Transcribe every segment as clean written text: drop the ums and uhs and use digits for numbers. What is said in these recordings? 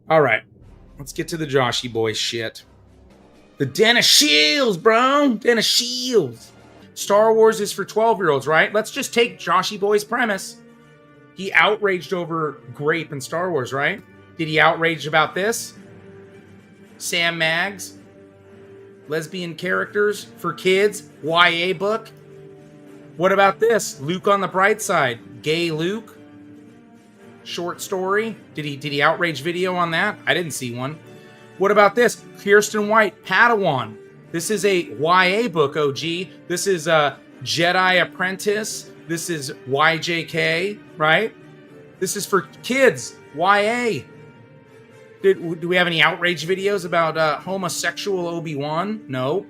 All right, let's get to the Joshy Boy shit. The Den of Shills, bro. Den of Shills. Star Wars is for 12-year-olds, right? Let's just take Joshy Boy's premise. He outraged over grape in Star Wars, right? Did he outrage about this? Sam Maggs? Lesbian characters for kids? YA book? What about this? Luke on the Bright Side. Gay Luke? Short story? Did he outrage video on that? I didn't see one. What about this? Kirsten White, Padawan. This is a YA book, OG. This is a Jedi Apprentice. This is YJK, right? This is for kids, YA. Do we have any outrage videos about homosexual Obi-Wan? No.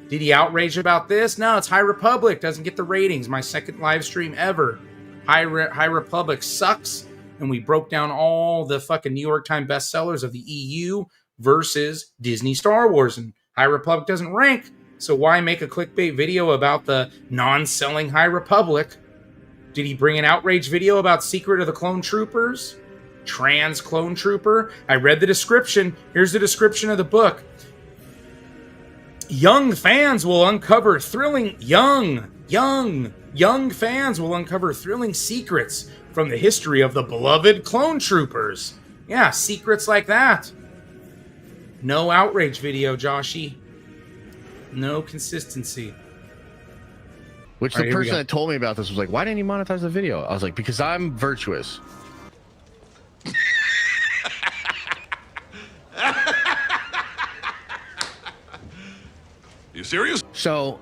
Did he outrage about this? No, it's High Republic. Doesn't get the ratings. My second live stream ever. High Republic sucks. And we broke down all the fucking New York Times bestsellers of the EU versus Disney Star Wars. And High Republic doesn't rank. So why make a clickbait video about the non-selling High Republic? Did he bring an outrage video about Secret of the Clone Troopers? Trans Clone Trooper? I read the description. Here's the description of the book. Young fans will uncover thrilling fans will uncover thrilling secrets from the history of the beloved clone troopers. Yeah, secrets like that. No outrage video, Joshy. No consistency. Which the person that told me about this was like, why didn't you monetize the video? I was like, because I'm virtuous. You serious? So,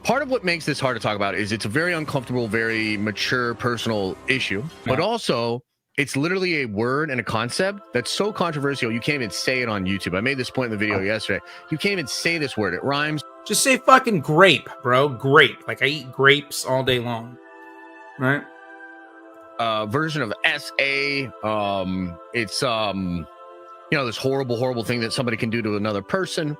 part of what makes this hard to talk about is it's a very uncomfortable, very mature, personal issue, but also it's literally a word and a concept that's so controversial you can't even say it on YouTube. I made this point in the video yesterday. You can't even say this word. It rhymes. Just say fucking grape, bro. Grape. Like I eat grapes all day long. Right? Version of SA. It's this horrible thing that somebody can do to another person.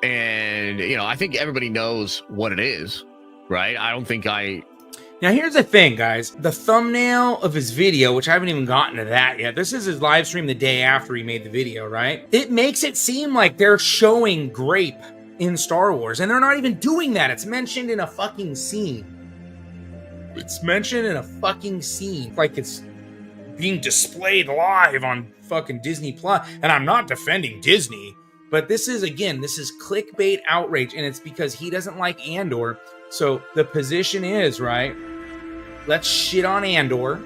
And, I think everybody knows what it is, right? I don't think Now, here's the thing, guys. The thumbnail of his video, which I haven't even gotten to that yet. This is his live stream the day after he made the video, right? It makes it seem like they're showing grape in Star Wars, and they're not even doing that. It's mentioned in a fucking scene. It's mentioned in a fucking scene. Like it's being displayed live on fucking Disney Plus. And I'm not defending Disney. But this is clickbait outrage, and it's because he doesn't like Andor. So the position is, right, let's shit on Andor.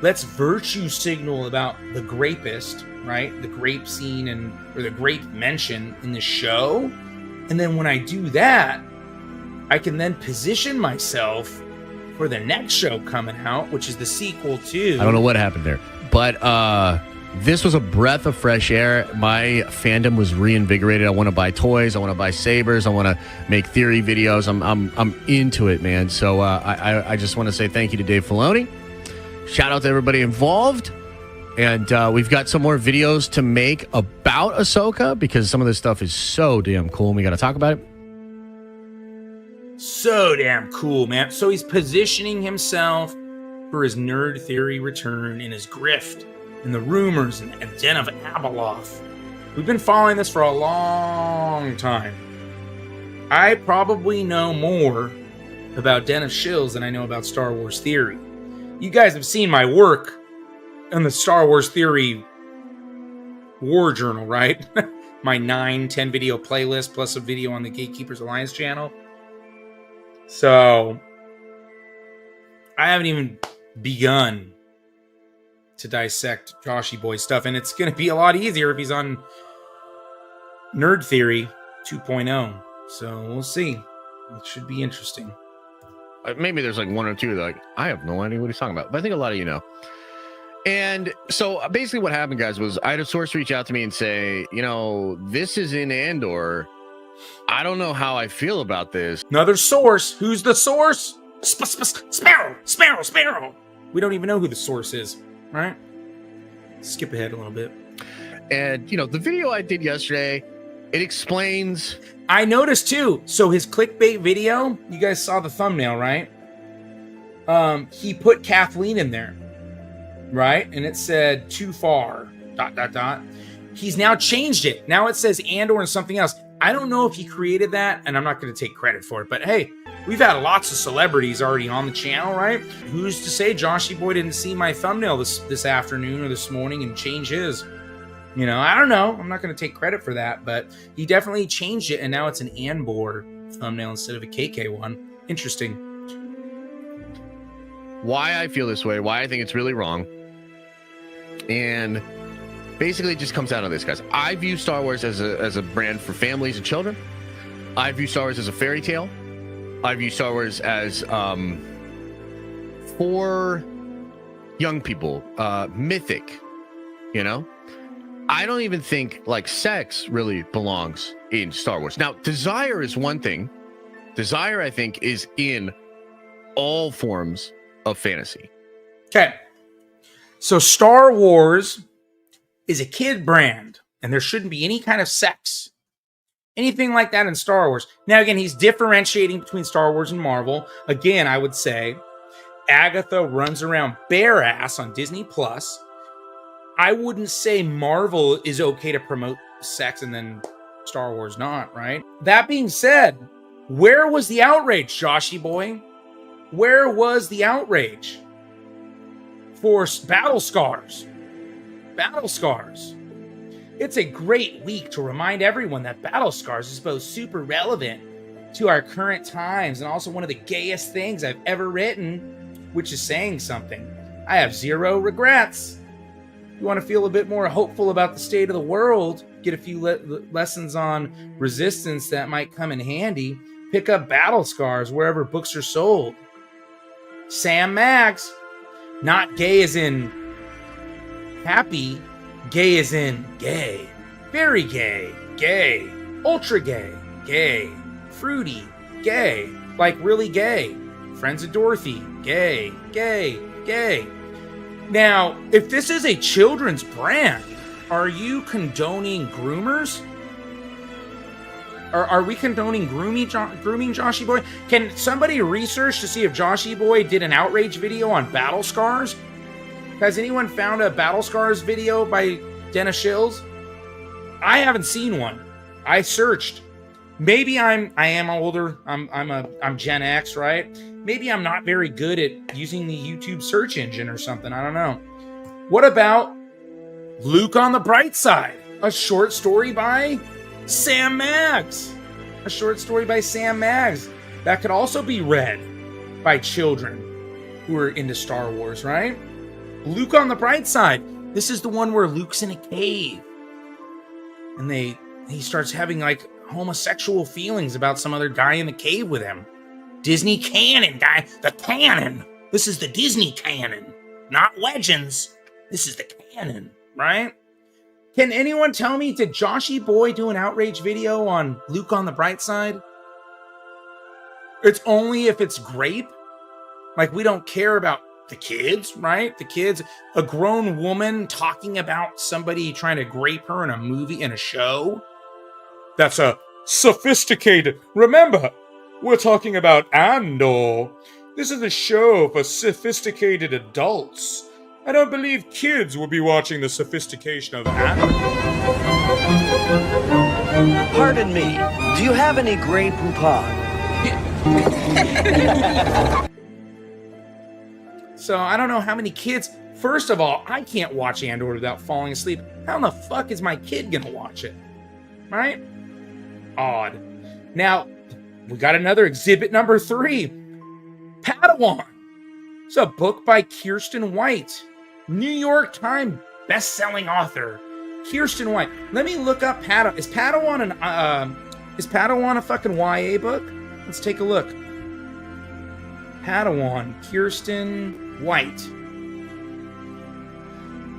Let's virtue signal about the grapist, right? The grape scene or the grape mention in the show. And then when I do that, I can then position myself for the next show coming out, which is the sequel to... I don't know what happened there. But this was a breath of fresh air. My fandom was reinvigorated. I want to buy toys. I want to buy sabers. I want to make theory videos. I'm into it, man. So I just want to say thank you to Dave Filoni. Shout out to everybody involved. And we've got some more videos to make about Ahsoka because some of this stuff is so damn cool. And we got to talk about it. So damn cool, man. So he's positioning himself for his nerd theory return in his grift. And the rumors and Den of Abeloth. We've been following this for a long time. I probably know more about Den of Shills than I know about Star Wars theory. You guys have seen my work on the Star Wars theory war journal, right? My 9-10 video playlist plus a video on the Gatekeepers Alliance channel. So I haven't even begun to dissect Joshy Boy stuff, and it's going to be a lot easier if he's on Nerd Theory 2.0. So we'll see. It should be interesting. Maybe there's like one or two that like, I have no idea what he's talking about, but I think a lot of you know. And so basically what happened, guys, was I had a source reach out to me and say, this is in Andor. I don't know how I feel about this. Another source. Who's the source? Sparrow. We don't even know who the source is. All right, skip ahead a little bit. And, the video I did yesterday, it explains. I noticed too. So his clickbait video, you guys saw the thumbnail, right? He put Kathleen in there. right? And it said too far, ... He's now changed it. Now it says Andor and something else. I don't know if he created that, and I'm not going to take credit for it, but hey, we've had lots of celebrities already on the channel, right? Who's to say Joshy Boy didn't see my thumbnail this afternoon or this morning and change his? You know, I don't know. I'm not going to take credit for that, but he definitely changed it, and now it's an Andor thumbnail instead of a KK one. Interesting. Why I feel this way, why I think it's really wrong, and basically it just comes down to this, guys. I view Star Wars as a brand for families and children. I view Star Wars as a fairy tale. I view Star Wars as for young people, mythic, you know? I don't even think like sex really belongs in Star Wars. Now, desire is one thing. Desire, I think, is in all forms of fantasy. Okay. So Star Wars is a kid brand, and there shouldn't be any kind of sex, anything like that in Star Wars. Now, again, he's differentiating between Star Wars and Marvel. Again, I would say Agatha runs around bare ass on Disney Plus. I wouldn't say Marvel is okay to promote sex and then Star Wars not, right? That being said, where was the outrage, Joshy Boy? Where was the outrage for Battle Scars? Battle Scars. It's a great week to remind everyone that Battle Scars is both super relevant to our current times and also one of the gayest things I've ever written, which is saying something. I have zero regrets. You want to feel a bit more hopeful about the state of the world, get a few lessons on resistance that might come in handy, pick up Battle Scars wherever books are sold. Sam Mags. Not gay as in happy, gay as in gay. Very gay, gay, ultra gay, fruity, gay, like really gay. Friends of Dorothy, gay. Now, if this is a children's brand, are you condoning groomers? Are we condoning grooming Joshy Boy? Can somebody research to see if Joshy Boy did an outrage video on Battle Scars? Has anyone found a Battle Scars video by Den of Shills? I haven't seen one. I searched. Maybe I am older. I'm Gen X, right? Maybe I'm not very good at using the YouTube search engine or something. I don't know. What about Luke on the Bright Side? A short story by Sam Mags. A short story by Sam Mags. That could also be read by children who are into Star Wars, right? Luke on the Bright Side. This is the one where Luke's in a cave. And he starts having like homosexual feelings about some other guy in the cave with him. Disney canon, guy. The canon. This is the Disney canon. Not Legends. This is the canon, right? Can anyone tell me, did Joshy Boy do an outrage video on Luke on the Bright Side? It's only if it's grape. Like, we don't care about the kids, right? The kids, a grown woman talking about somebody trying to grape her in a movie, in a show. That's a sophisticated. Remember, we're talking about Andor. This is a show for sophisticated adults. I don't believe kids will be watching the sophistication of Andor. Pardon me, do you have any Grey Poupon? So I don't know how many kids. First of all, I can't watch Andor without falling asleep. How in the fuck is my kid gonna watch it? Right? Odd. Now, we got another exhibit number 3. Padawan. It's a book by Kirsten White. New York Times best-selling author. Kirsten White. Let me look up Padawan. Is Padawan a fucking YA book? Let's take a look. Padawan. Kirsten White.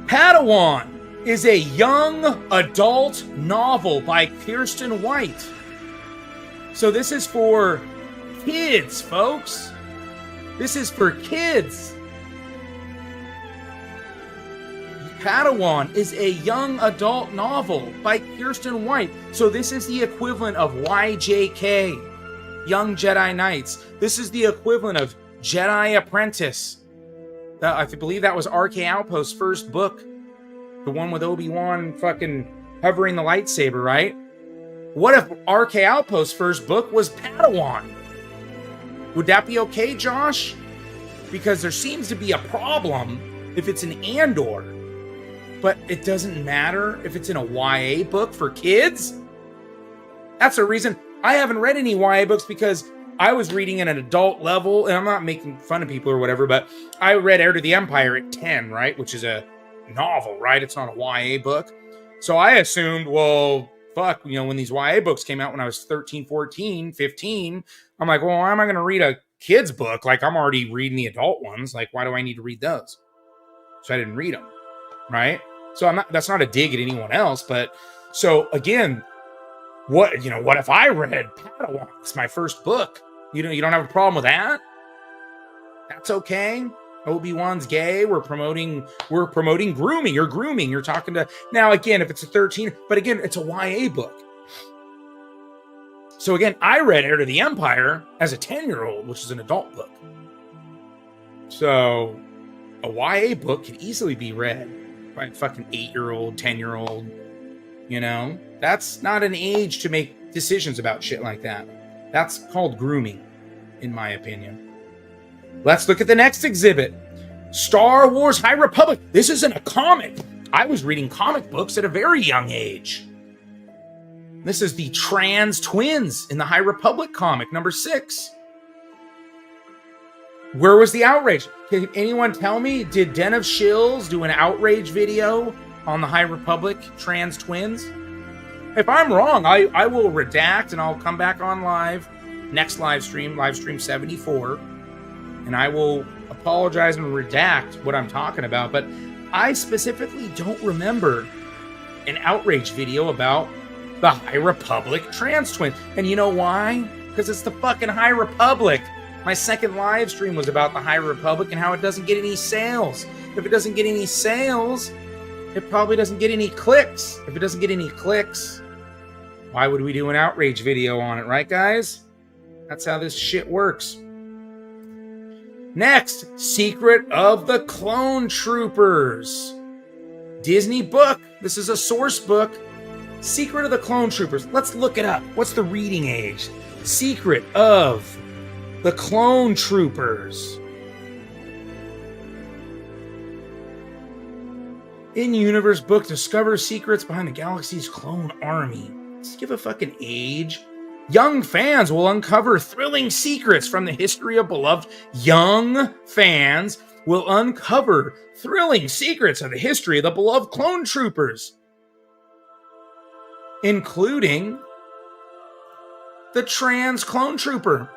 Padawan is a young adult novel by Kirsten White. So this is for kids, folks. This is for kids. Padawan is a young adult novel by Kirsten White. So this is the equivalent of YJK, Young Jedi Knights. This is the equivalent of Jedi Apprentice. I believe that was RK Outpost's first book. The one with Obi-Wan fucking hovering the lightsaber, right? What if RK Outpost's first book was Padawan? Would that be okay, Josh? Because there seems to be a problem if it's an Andor. But it doesn't matter if it's in a YA book for kids? That's the reason I haven't read any YA books, because I was reading at an adult level, and I'm not making fun of people or whatever, but I read Heir to the Empire at 10, right? Which is a novel, right? It's not a YA book. So I assumed, well, fuck, when these YA books came out when I was 13, 14, 15, I'm like, well, why am I going to read a kid's book? Like, I'm already reading the adult ones. Like, why do I need to read those? So I didn't read them, right? So that's not a dig at anyone else, but so again, what if I read Padawan? It's my first book. You don't have a problem with that? That's okay. Obi-Wan's gay. We're promoting grooming. You're grooming. You're talking to, now again, if it's a 13, but again, it's a YA book. So again, I read Heir to the Empire as a 10-year-old, which is an adult book. So a YA book could easily be read by a fucking 8-year-old, 10-year-old. That's not an age to make decisions about shit like that. That's called grooming, in my opinion. Let's look at the next exhibit. Star Wars High Republic. This isn't a comic. I was reading comic books at a very young age. This is the trans twins in the High Republic comic, number 6. Where was the outrage? Can anyone tell me, did Den of Shills do an outrage video on the High Republic trans twins? If I'm wrong, I will redact and I'll come back on live, next live stream 74, and I will apologize and redact what I'm talking about. But I specifically don't remember an outrage video about the High Republic trans twins. And you know why? Because it's the fucking High Republic. My second live stream was about the High Republic and how it doesn't get any sales. If it doesn't get any sales, it probably doesn't get any clicks. If it doesn't get any clicks, why would we do an outrage video on it, right, guys? That's how this shit works. Next, Secret of the Clone Troopers. Disney book. This is a source book. Secret of the Clone Troopers. Let's look it up. What's the reading age? Secret of the Clone Troopers. In-universe book discovers secrets behind the galaxy's clone army. Let's give a fucking age. Young fans will uncover thrilling secrets from the history of beloved. Young fans will uncover thrilling secrets of the history of the beloved clone troopers, including the trans clone trooper.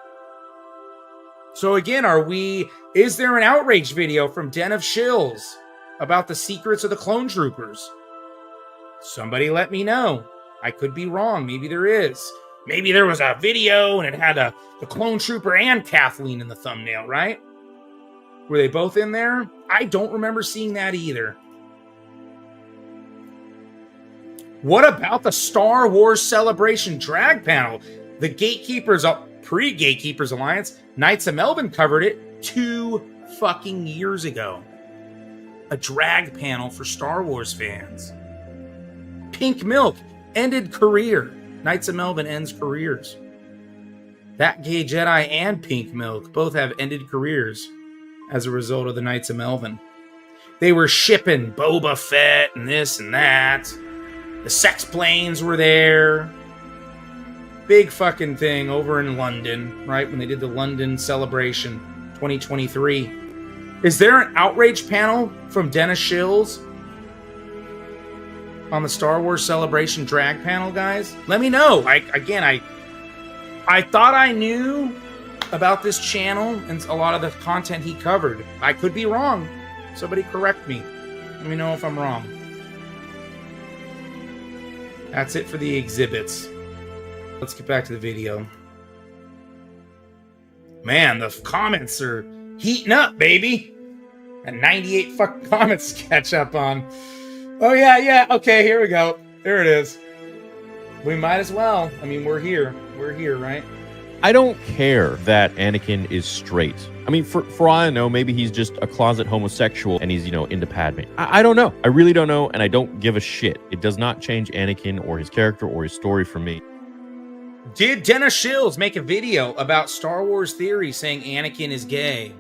So again, is there an outrage video from Den of Shills about the secrets of the clone troopers? Somebody let me know. I could be wrong. Maybe there is. Maybe there was a video and it had the clone trooper and Kathleen in the thumbnail, right? Were they both in there? I don't remember seeing that either. What about the Star Wars Celebration drag panel? The Gatekeepers, pre-Gatekeepers Alliance, Knights of Melvin covered it 2 fucking years ago. A drag panel for Star Wars fans. Pink Milk ended career. Knights of Melvin ends careers. That Gay Jedi and Pink Milk both have ended careers as a result of the Knights of Melvin. They were shipping Boba Fett and this and that. The sex planes were there. Big fucking thing over in London, right? When they did the London celebration 2023. Is there an outrage panel from Den of Shills on the Star Wars Celebration drag panel, guys? Let me know. I thought I knew about this channel and a lot of the content he covered. I could be wrong. Somebody correct me. Let me know if I'm wrong. That's it for the exhibits. Let's get back to the video. Man, the comments are heating up, baby. And 98 fucking comments to catch up on. Oh, yeah. Okay, here we go. There it is. We might as well. I mean, we're here. We're here, right? I don't care that Anakin is straight. I mean, for all I know, maybe he's just a closet homosexual and he's, into Padme. I don't know. I really don't know, and I don't give a shit. It does not change Anakin or his character or his story for me. Did Den of Shills make a video about Star Wars theory saying Anakin is gay?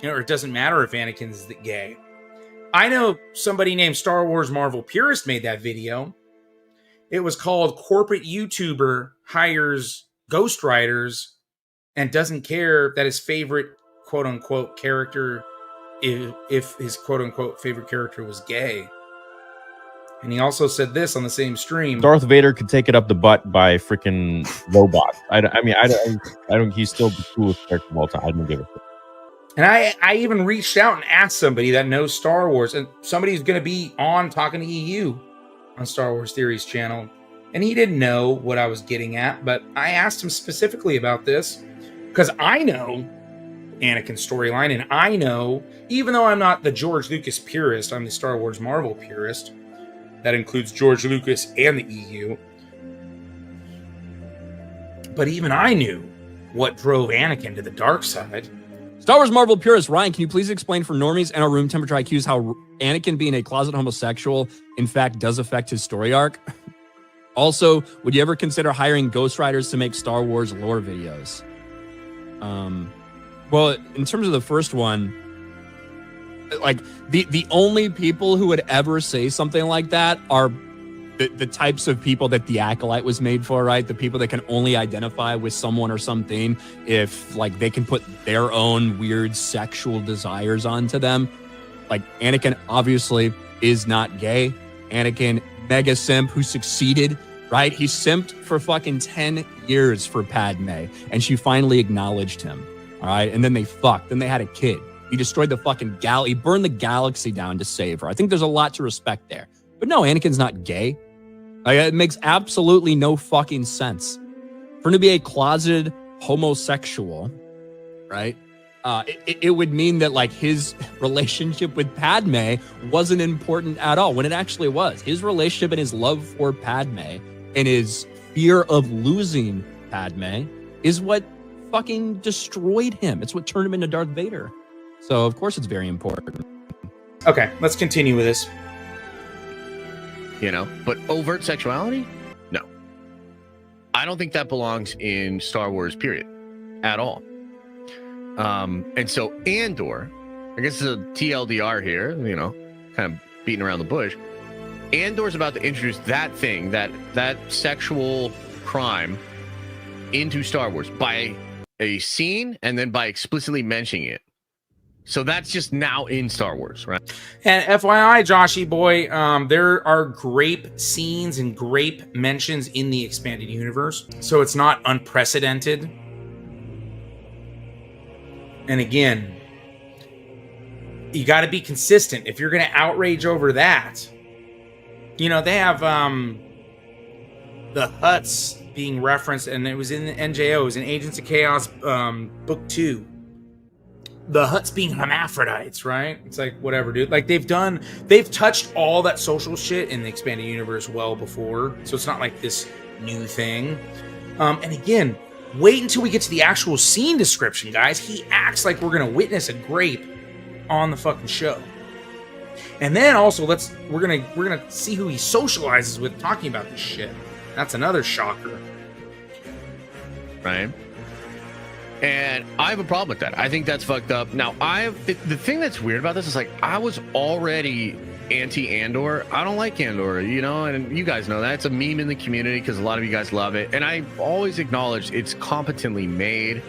Or it doesn't matter if Anakin is gay. I know somebody named Star Wars Marvel Purist made that video. It was called Corporate YouTuber Hires Ghostwriters and doesn't care that his favorite quote-unquote character, if his quote-unquote favorite character was gay. And he also said this on the same stream. Darth Vader could take it up the butt by freaking robots. I don't. He's still the coolest character of all time. I don't give a shit. And I even reached out and asked somebody that knows Star Wars, and somebody's going to be on talking to EU on Star Wars Theories channel. And he didn't know what I was getting at, but I asked him specifically about this because I know Anakin's storyline, and I know, even though I'm not the George Lucas purist, I'm the Star Wars Marvel purist. That includes George Lucas and the EU. But even I knew what drove Anakin to the dark side. Star Wars Marvel purist Ryan, can you please explain for normies and our room temperature IQs how Anakin being a closet homosexual in fact does affect his story arc? Also, would you ever consider hiring ghostwriters to make Star Wars lore videos? Well, in terms of the first one, like the only people who would ever say something like that are the types of people that the Acolyte was made for, right? The people that can only identify with someone or something if like they can put their own weird sexual desires onto them. Like Anakin obviously is not gay. Anakin, mega simp who succeeded, right? He simped for fucking 10 years for Padme and she finally acknowledged him, all right? And then they fucked, then they had a kid. He destroyed the fucking he burned the galaxy down to save her. I think there's a lot to respect there. But no, Anakin's not gay. Like, it makes absolutely no fucking sense. For him to be a closeted homosexual, right? It would mean that like his relationship with Padme wasn't important at all, when it actually was. His relationship and his love for Padme and his fear of losing Padme is what fucking destroyed him. It's what turned him into Darth Vader. So, of course, it's very important. Okay, let's continue with this. But overt sexuality? No. I don't think that belongs in Star Wars, period, at all. And so Andor, I guess it's a TLDR here, kind of beating around the bush. Andor's about to introduce that thing, that sexual crime into Star Wars by a scene and then by explicitly mentioning it. So that's just now in Star Wars, right? And FYI, Joshy Boy, there are grape scenes and grape mentions in the expanded universe. So it's not unprecedented. And again, you got to be consistent. If you're going to outrage over that, they have the Hutts being referenced, and it was in the NJOs, in Agents of Chaos Book 2. The Hutts being hermaphrodites, right? It's like, whatever, dude. Like, they've touched all that social shit in the expanded universe well before. So it's not like this new thing. And again, wait until we get to the actual scene description, guys. He acts like we're going to witness a grape on the fucking show. And then also, we're gonna see who he socializes with talking about this shit. That's another shocker. Right? And I have a problem with that. I think that's fucked up. Now, the thing that's weird about this is, like, I was already anti-Andor. I don't like Andor, and you guys know that. It's a meme in the community because a lot of you guys love it. And I always acknowledged it's competently made.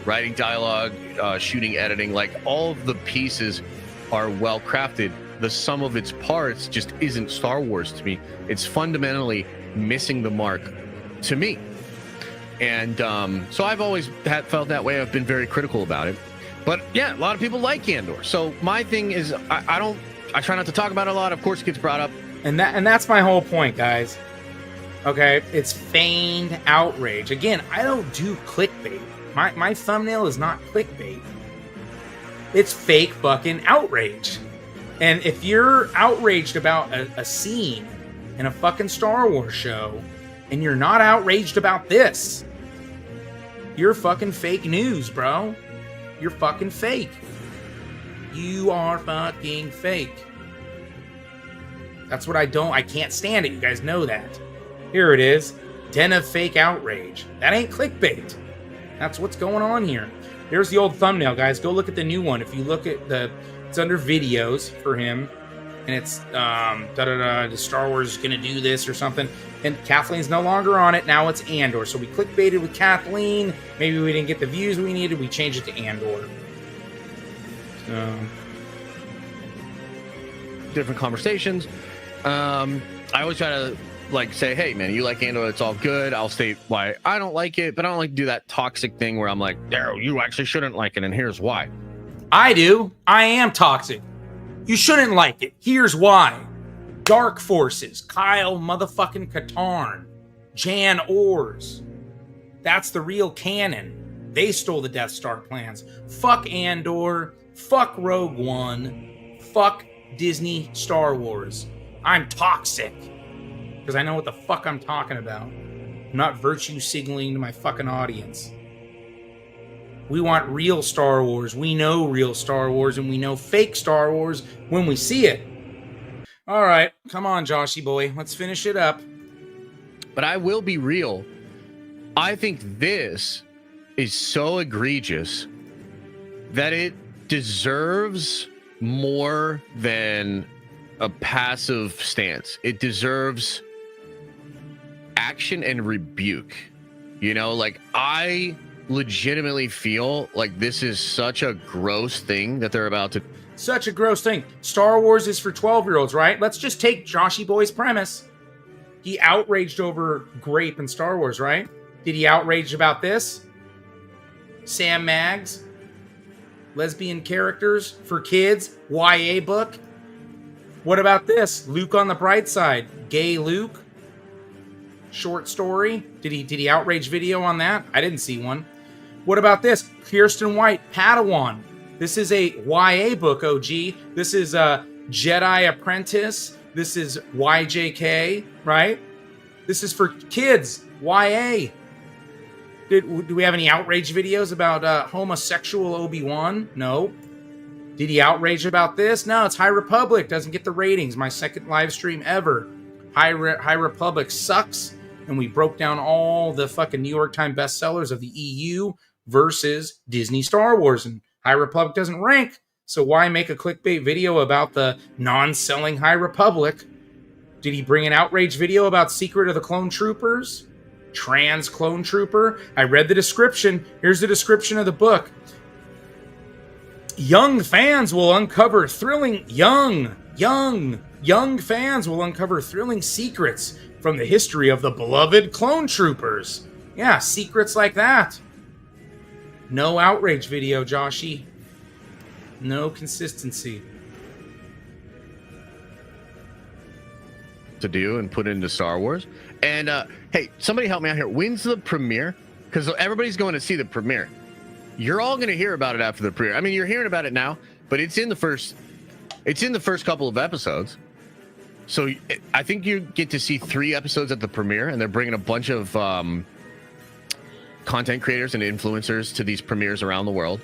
Writing dialogue, shooting, editing, like, all of the pieces are well crafted. The sum of its parts just isn't Star Wars to me. It's fundamentally missing the mark to me. And so I've always felt that way. I've been very critical about it. But yeah, a lot of people like Andor. So my thing is, I try not to talk about it a lot. Of course it gets brought up. And that's my whole point, guys. Okay, it's feigned outrage. Again, I don't do clickbait. My thumbnail is not clickbait. It's fake fucking outrage. And if you're outraged about a scene in a fucking Star Wars show, and you're not outraged about this, you're fucking fake news, bro. You're fucking fake. You are fucking fake. That's what I can't stand it. You guys know that. Here it is. Den of Fake Outrage. That ain't clickbait. That's what's going on here. There's the old thumbnail, guys. Go look at the new one. If you look at it's under videos for him, and it's the Star Wars is gonna do this or something. And Kathleen's no longer on it. Now it's Andor. So we clickbaited with Kathleen. Maybe we didn't get the views we needed. We changed it to Andor. So different conversations. I always try to like say, hey man, you like Andor, it's all good. I'll state why I don't like it, but I don't like to do that toxic thing where I'm like, Daryl, you actually shouldn't like it, and here's why. I do. I am toxic. You shouldn't like it. Here's why. Dark Forces, Kyle motherfucking Katarn, Jan Ors. That's the real canon. They stole the Death Star plans. Fuck Andor. Fuck Rogue One. Fuck Disney Star Wars. I'm toxic. Because I know what the fuck I'm talking about. I'm not virtue signaling to my fucking audience. We want real Star Wars. We know real Star Wars, and we know fake Star Wars when we see it. All right, come on, Joshy Boy. Let's finish it up. But I will be real. I think this is so egregious that it deserves more than a passive stance. It deserves action and rebuke. You know, like I legitimately feel like this is such a gross thing that they're about to. Such a gross thing. Star Wars is for 12-year-olds, right? Let's just take Joshy Boy's premise. He outraged over grape in Star Wars, right? Did he outrage about this? Sam Maggs? Lesbian characters for kids? YA book? What about this? Luke on the Bright Side. Gay Luke? Short story? Did he outrage video on that? I didn't see one. What about this? Kirsten White, Padawan. This is a YA book, OG. This is a Jedi Apprentice. This is YJK, right? This is for kids, YA. Do we have any outrage videos about homosexual Obi-Wan? No. Did he outrage about this? No, it's High Republic. Doesn't get the ratings. My second live stream ever. High Republic sucks. And we broke down all the fucking New York Times bestsellers of the EU versus Disney Star Wars. And High Republic doesn't rank. So why make a clickbait video about the non-selling High Republic? Did he bring an outrage video about Secret of the Clone Troopers? Trans Clone Trooper? I read the description. Here's the description of the book. Young fans will uncover thrilling fans will uncover thrilling secrets from the history of the beloved Clone Troopers. Yeah, secrets like that. No outrage video, Joshy. No consistency. To do and put into Star Wars. And hey, somebody help me out here. When's the premiere? Because everybody's going to see the premiere. You're all going to hear about it after the premiere. I mean, you're hearing about it now, but it's in the first couple of episodes. So I think you get to see 3 episodes at the premiere, and they're bringing a bunch of content creators and influencers to these premieres around the world.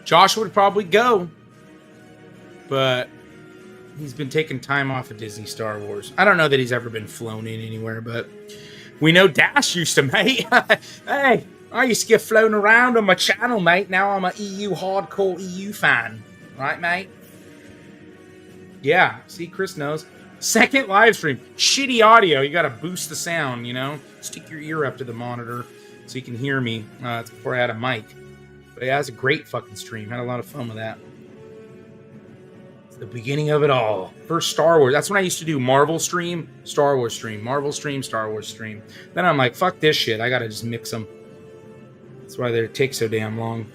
Josh would probably go, but he's been taking time off of Disney Star Wars. I don't know that he's ever been flown in anywhere, but we know Dash used to, mate. Hey, I used to get flown around on my channel, mate. Now I'm an EU hardcore EU fan. Right, mate? Yeah, see, Chris knows. Second live stream. Shitty audio. You got to boost the sound, you know? Stick your ear up to the monitor so you can hear me. It's before I had a mic. But yeah, it was a great fucking stream. Had a lot of fun with that. It's the beginning of it all. First Star Wars. That's when I used to do Marvel stream, Star Wars stream, Marvel stream, Star Wars stream. Then I'm like, fuck this shit. I got to just mix them. That's why they take so damn long.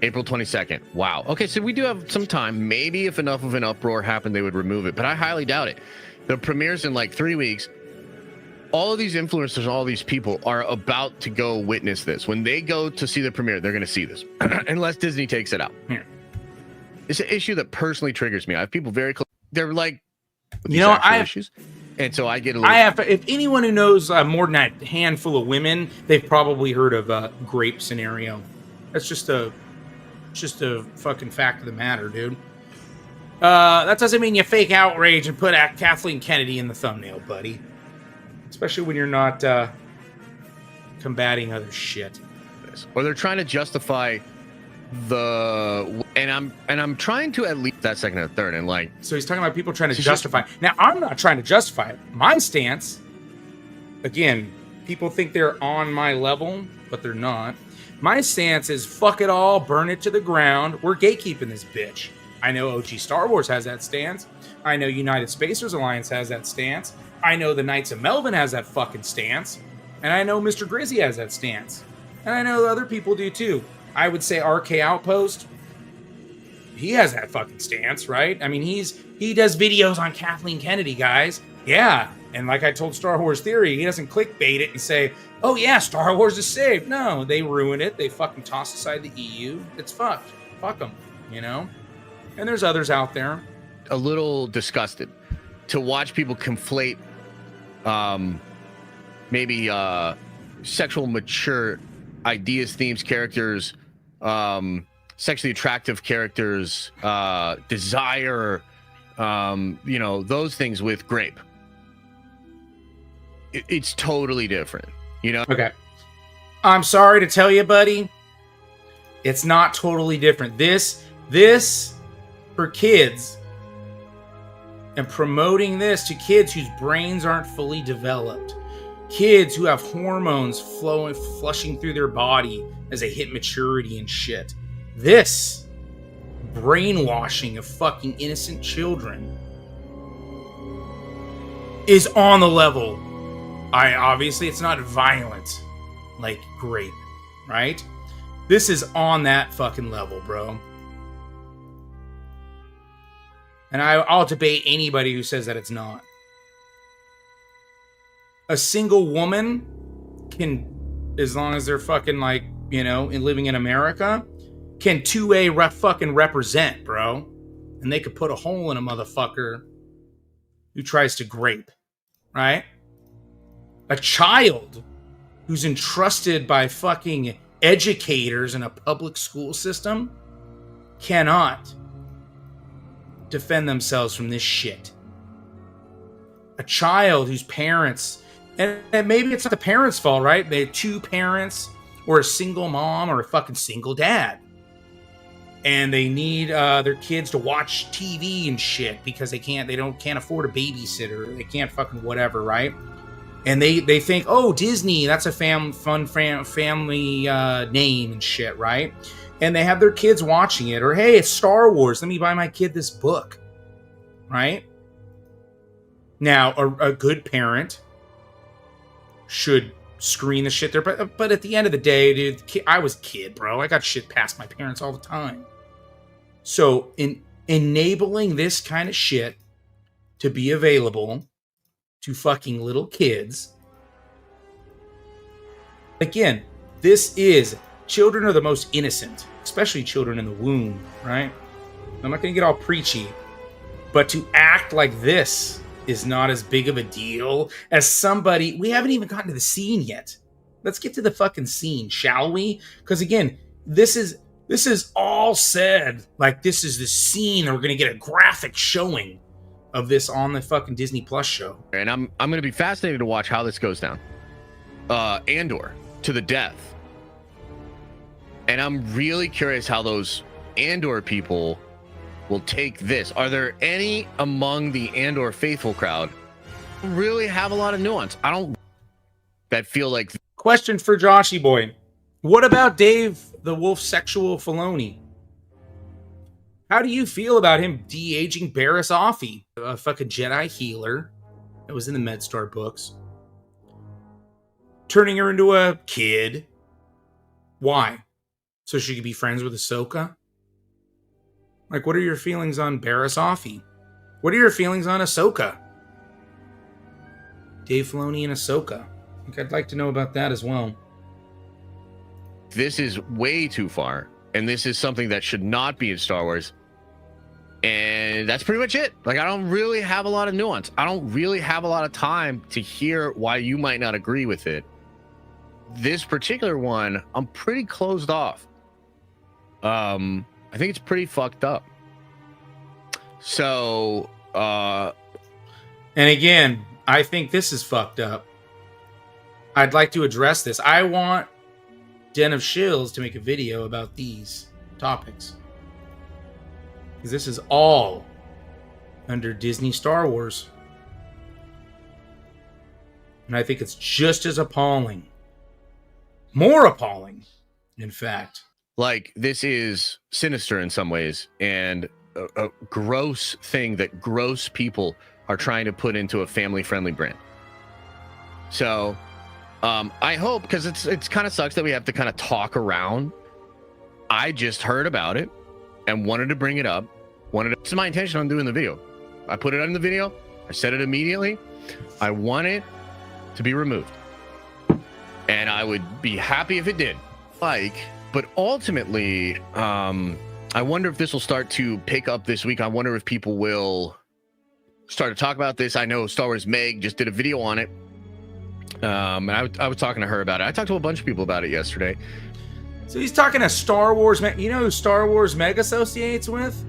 April 22nd. Wow. Okay, so we do have some time. Maybe if enough of an uproar happened, they would remove it. But I highly doubt it. The premiere's in like 3 weeks. All of these influencers, all these people are about to go witness this. When they go to see the premiere, they're going to see this. Unless Disney takes it out. Yeah. It's an issue that personally triggers me. I have people very close. They're like, you know, I have issues. And so I get a little... if anyone who knows more than a handful of women, they've probably heard of a grape scenario. That's just a It's just a fucking fact of the matter, dude. That doesn't mean you fake outrage and put Kathleen Kennedy in the thumbnail, buddy. Especially when you're not combating other shit. Or they're trying to justify and I'm trying to at least that second and third and like. So he's talking about people trying to justify. Now I'm not trying to justify it. My stance, again, people think they're on my level, but they're not. My stance is fuck it all, burn it to the ground. We're gatekeeping this bitch. I know OG Star Wars has that stance. I know United Spacers Alliance has that stance. I know the Knights of Melvin has that fucking stance. And I know Mr. Grizzy has that stance. And I know other people do too. I would say RK Outpost, he has that fucking stance, right? I mean, he does videos on Kathleen Kennedy, guys. Yeah. And like I told Star Wars Theory, he doesn't clickbait it and say, oh yeah, Star Wars is saved. No, they ruin it. They fucking toss aside the EU. It's fucked. Fuck them, you know? And there's others out there. A little disgusted to watch people conflate maybe sexual mature ideas, themes, characters, sexually attractive characters, desire, those things with grape. It's totally different, you know? Okay. I'm sorry to tell you, buddy. It's not totally different. This for kids and promoting this to kids whose brains aren't fully developed. Kids who have hormones flushing through their body as they hit maturity and shit. This brainwashing of fucking innocent children is on the level. Obviously it's not violent like grape, right? This is on that fucking level, bro. And I'll debate anybody who says that it's not. A single woman can, as long as they're fucking like, living in America, can 2A fucking represent, bro. And they could put a hole in a motherfucker who tries to grape, right? A child who's entrusted by fucking educators in a public school system cannot defend themselves from this shit. A child whose parents, and maybe it's not the parents' fault, right? They have two parents or a single mom or a fucking single dad. And they need their kids to watch TV and shit because they can't afford a babysitter. They can't fucking whatever, right? And they think, oh, Disney, that's a fun family name and shit, right? And they have their kids watching it. Or, hey, it's Star Wars. Let me buy my kid this book, right? Now, a good parent should screen the shit there. But at the end of the day, dude, I was a kid, bro. I got shit past my parents all the time. So, in enabling this kind of shit to be available to fucking little kids, again, this is, children are the most innocent, especially children in the womb, right? I'm not going to get all preachy, but to act like this is not as big of a deal as somebody, we haven't even gotten to the scene yet. Let's get to the fucking scene, shall we? Because again, this is all said like this is the scene, and we're going to get a graphic showing of this on the fucking Disney Plus show. And I'm going to be fascinated to watch how this goes down. Andor to the death. And I'm really curious how those Andor people will take this. Are there any among the Andor faithful crowd who really have a lot of nuance? That feel like... Question for Joshy Boy. What about Dave the Wolf Sexual Filoni? How do you feel about him de-aging Barriss Offee, a fucking Jedi healer that was in the MedStar books, turning her into a kid? Why? So she could be friends with Ahsoka? Like, what are your feelings on Barriss Offee? What are your feelings on Ahsoka? Dave Filoni and Ahsoka. I think I'd like to know about that as well. This is way too far, and this is something that should not be in Star Wars. And that's pretty much it. Like, I don't really have a lot of nuance. I don't really have a lot of time to hear why you might not agree with it. This particular one, I'm pretty closed off. I think it's pretty fucked up. So, And again, I think this is fucked up. I'd like to address this. I want Den of Shills to make a video about these topics. Because this is all under Disney Star Wars. And I think it's just as appalling. More appalling, in fact. like, this is sinister in some ways, and a gross thing that gross people are trying to put into a family-friendly brand. So, I hope, because it's kind of sucks that we have to kind of talk around. I just heard about it and wanted to bring it up. It's my intention on doing the video. I put it in the video. I said it immediately. I want it to be removed. And I would be happy if it did. But ultimately, I wonder if this will start to pick up this week. I wonder if people will start to talk about this. I know Star Wars Meg just did a video on it. And I was talking to her about it. I talked to a bunch of people about it yesterday. So he's talking to Star Wars Meg. You know who Star Wars Meg associates with?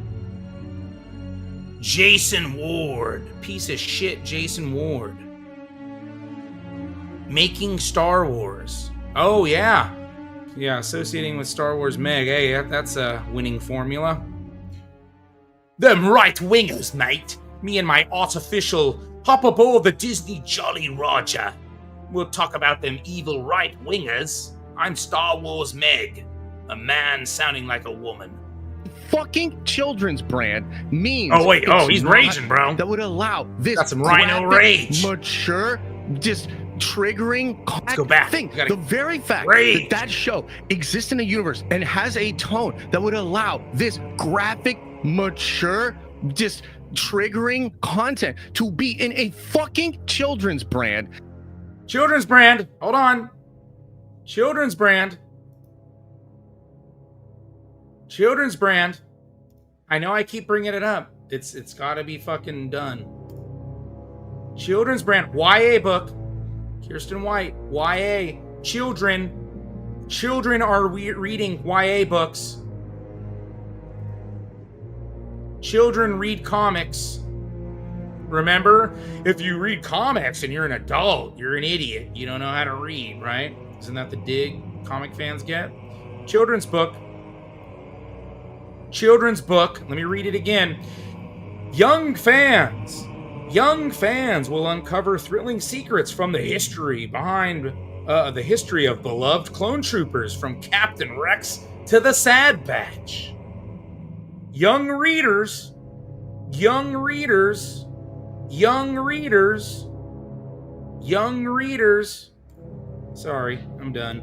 Jason Ward. Piece of shit Jason Ward. Making Star Wars. Oh, yeah. Yeah, associating with Star Wars Meg. Hey, that's a winning formula. Them right-wingers, mate. Me and my artificial hop aboard the Disney Jolly Roger. We'll talk about them evil right-wingers. I'm Star Wars Meg. A man sounding like a woman. Fucking children's brand means... Oh, wait. Oh, he's raging, bro. That would allow this... Got some rhino rage. Mature, just triggering... Let's go back. Thing. The very fact that show exists in a universe and has a tone that would allow this graphic, mature, just triggering content to be in a fucking children's brand. Children's brand. Hold on. Children's brand. Children's brand. I know I keep bringing it up. It's got to be fucking done. Children's brand. YA book. Kirsten White. YA. Children. Children are reading YA books. Children read comics. Remember, if you read comics and you're an adult, you're an idiot. You don't know how to read, right? Isn't that the dig comic fans get? Children's book. Children's book. Let me read it again. Young fans will uncover thrilling secrets from the history behind the history of beloved clone troopers, from Captain Rex to the Sad Batch. Young readers. Sorry, I'm done.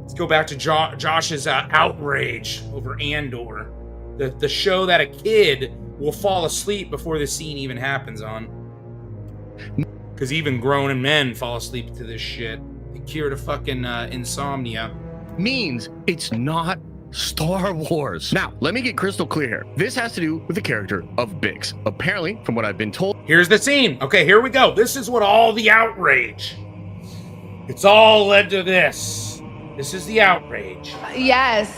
Let's go back to Josh's outrage over Andor. The show that a kid will fall asleep before the scene even happens on. Because even grown men fall asleep to this shit. The cure to fucking insomnia. Means it's not Star Wars. Now, let me get crystal clear here. This has to do with the character of Bix. Apparently, from what I've been told... Here's the scene. Okay, here we go. This is what all the outrage. It's all led to this. This is the outrage. Yes.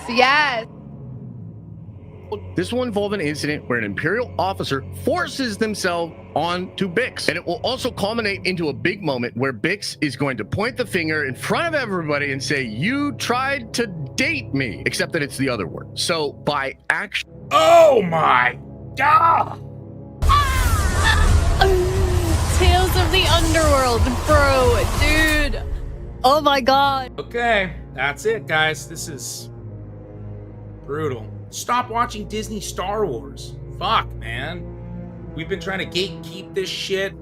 This will involve an incident where an Imperial officer forces themselves onto Bix. And it will also culminate into a big moment where Bix is going to point the finger in front of everybody and say, "You tried to date me," except that it's the other word. So by action... Oh my God! Tales of the Underworld, bro, dude. Oh my God. Okay, that's it, guys. This is brutal. Stop watching Disney Star Wars. Fuck, man. We've been trying to gatekeep this shit.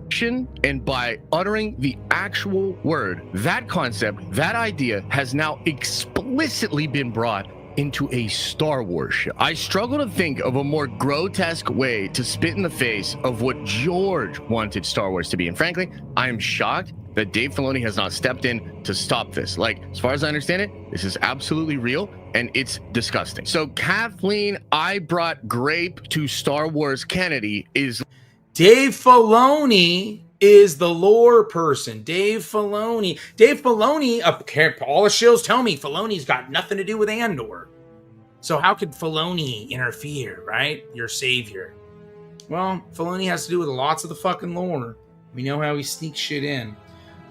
And by uttering the actual word, that concept, that idea has now explicitly been brought into a Star Wars show. I struggle to think of a more grotesque way to spit in the face of what George wanted Star Wars to be. And frankly, I am shocked that Dave Filoni has not stepped in to stop this. Like, as far as I understand it, this is absolutely real and it's disgusting. So Kathleen, I brought grape to Star Wars Kennedy is... Dave Filoni is the lore person. Dave Filoni, all the shills tell me Filoni's got nothing to do with Andor. So how could Filoni interfere, right? Your savior. Well, Filoni has to do with lots of the fucking lore. We know how he sneaks shit in.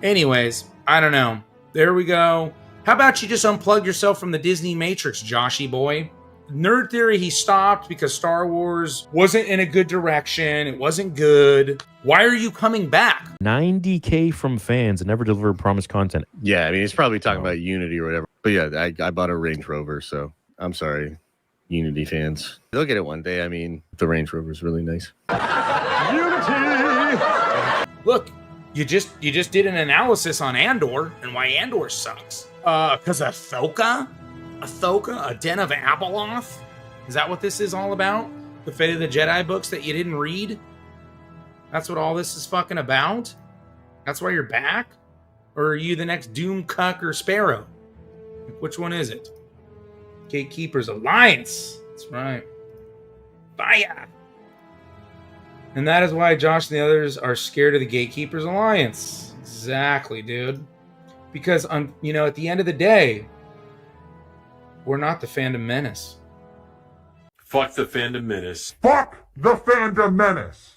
Anyways, I don't know. There we go. How about you just unplug yourself from the Disney Matrix, Joshy Boy? Nerd Theory, he stopped because Star Wars wasn't in a good direction. It wasn't good. Why are you coming back? 90K from fans and never delivered promised content. Yeah, I mean, he's probably talking about Unity or whatever. But yeah, I bought a Range Rover, so I'm sorry, Unity fans. They'll get it one day. I mean, the Range Rover is really nice. Look, you just did an analysis on Andor and why Andor sucks. Because Ahsoka? Ahsoka? A Den of Abeloth? Is that what this is all about? The Fate of the Jedi books that you didn't read? That's what all this is fucking about? That's why you're back? Or are you the next Doom Cuck or Sparrow? Like, which one is it? Gatekeepers Alliance. That's right. Fire! And that is why Josh and the others are scared of the Gatekeepers Alliance. Exactly, dude. Because, at the end of the day, we're not the fandom menace. Fuck the fandom menace. Fuck the fandom menace.